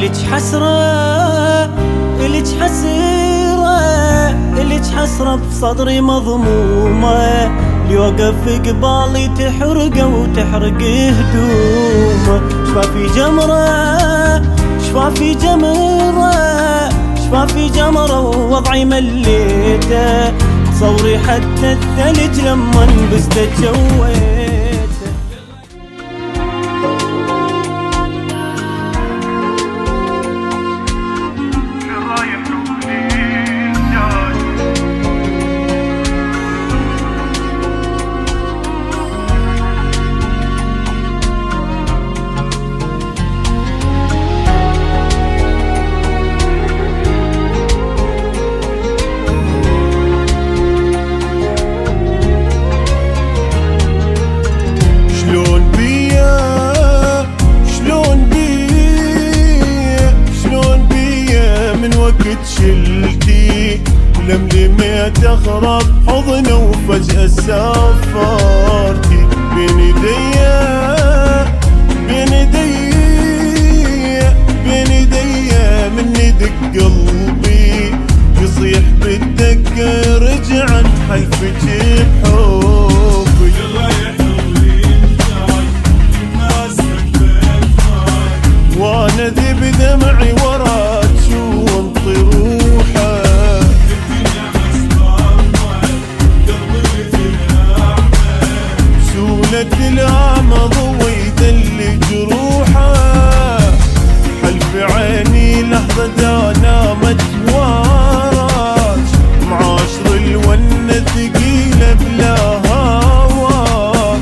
إلك حسرة إلك حسرة إلك حسرة بصدري مضمومة، ليوقف قبالي تحرقه وتحرق هدومه. شفافي جمرة شفافي جمرة شفافي جمرة ووضعي مليته، تصوري حتى الثلج لما انبسته جويته. شلتي ولملميت اغرب حضنه وفجأة سافرتي بين ايديا بين ايديا بين ايديا من يدق قلبي يصيح بالدقة يرجع حلفك بحبي. وانا ذي بدمعي وراك وانطي روحه، سولة الأعمى ضويت اللي جروحه. حلف عيني لحظة نامت وراك، معاشر الونة ثقيلة بلا هواك،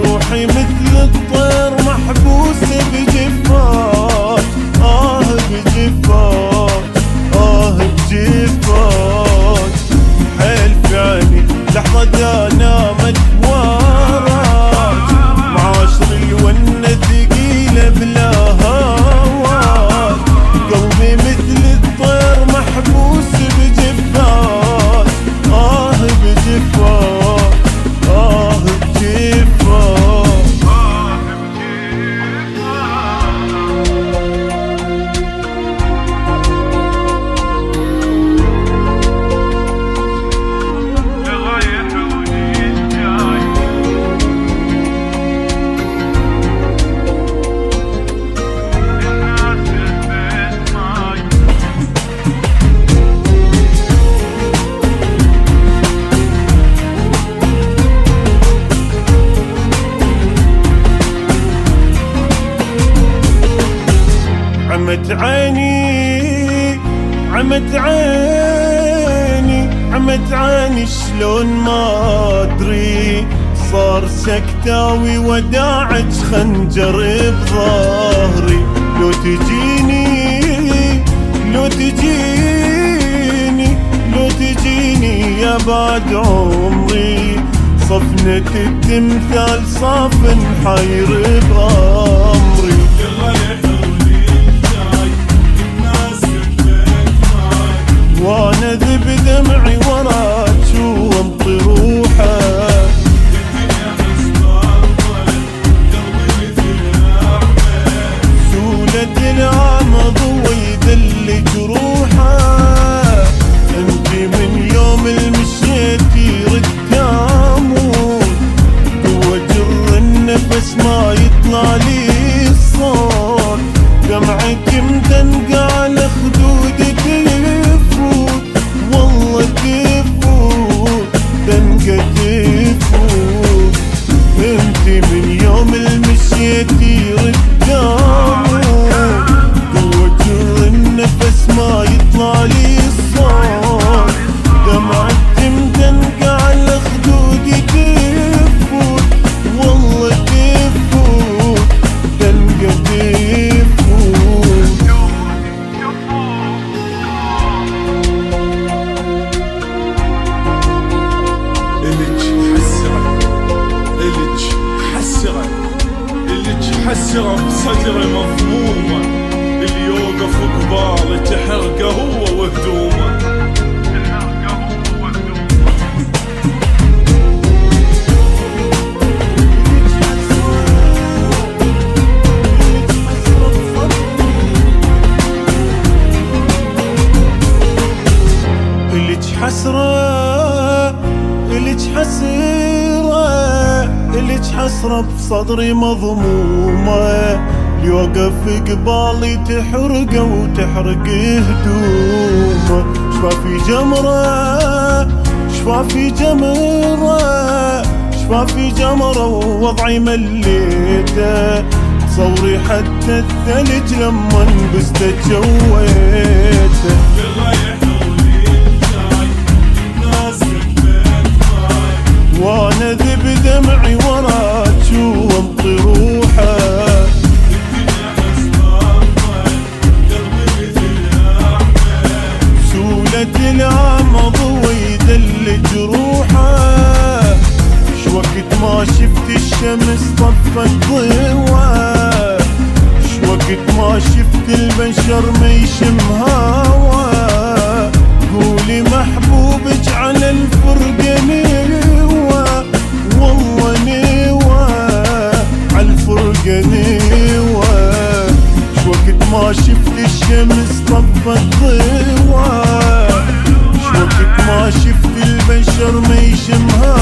روحي مثل الطير محبوسة بجفاك، بجفاك بجفاك. حلف عيني لحظة نامت وراك، معاشر الونة ثقيلة بلا هواك، قلبي مثل الطير محبوس بجفاك، بجفاك بجفاك. عمت عيني عمت عيني عمت عيني شلون ما ادري، صار سكتاوي وداعك خنجر بظهري. لو تجيني لو تجيني لو تجيني يا بعد عمري، صفنة التمثال صافن حير بأمري. وانا ذي بدمعي وراك وانطي روحه، سولة الأعمى ضويت اللي جروحه. انتي من يوم المشيتي ردت اموت، جوا جر النفس ما يطلع لي الصوت، دمعك مدنقة على خدودك يفوت، والله تفوت دنقة تفوت. انتي من يوم المشيتي ردت اموت، جوا جر النفس ما يطلع لي الصوت، دمعك مدنقة على خدودي تفوت، والله تفوت دنقة تفوت. حسرة بصدري مضمومة، اللي يوقف قبالي تحرقه هو وهدومه. حسيرة إلك حسرة بصدري مضمومة، يوقف قبالي تحرقه وتحرق هدومه. شفافي جمرة شفافي جمرة شفافي جمرة ووضعي مليته، تصوري حتى الثلج لما انبسته جويته. وانا ذب دمعي وراك وانطي روحه، سولة العمض ويدل جروحه. شوقت ما شفت الشمس طفت ضوى، شوقت ما شفت البشر ما يشم هوا. قولي محبوبك على الفرقة نوى، والله نوى على الفرقة نوى. شوقت ما شفت الشمس طفت ضوى، شوقت ما شفت البشر ما يشم هوا.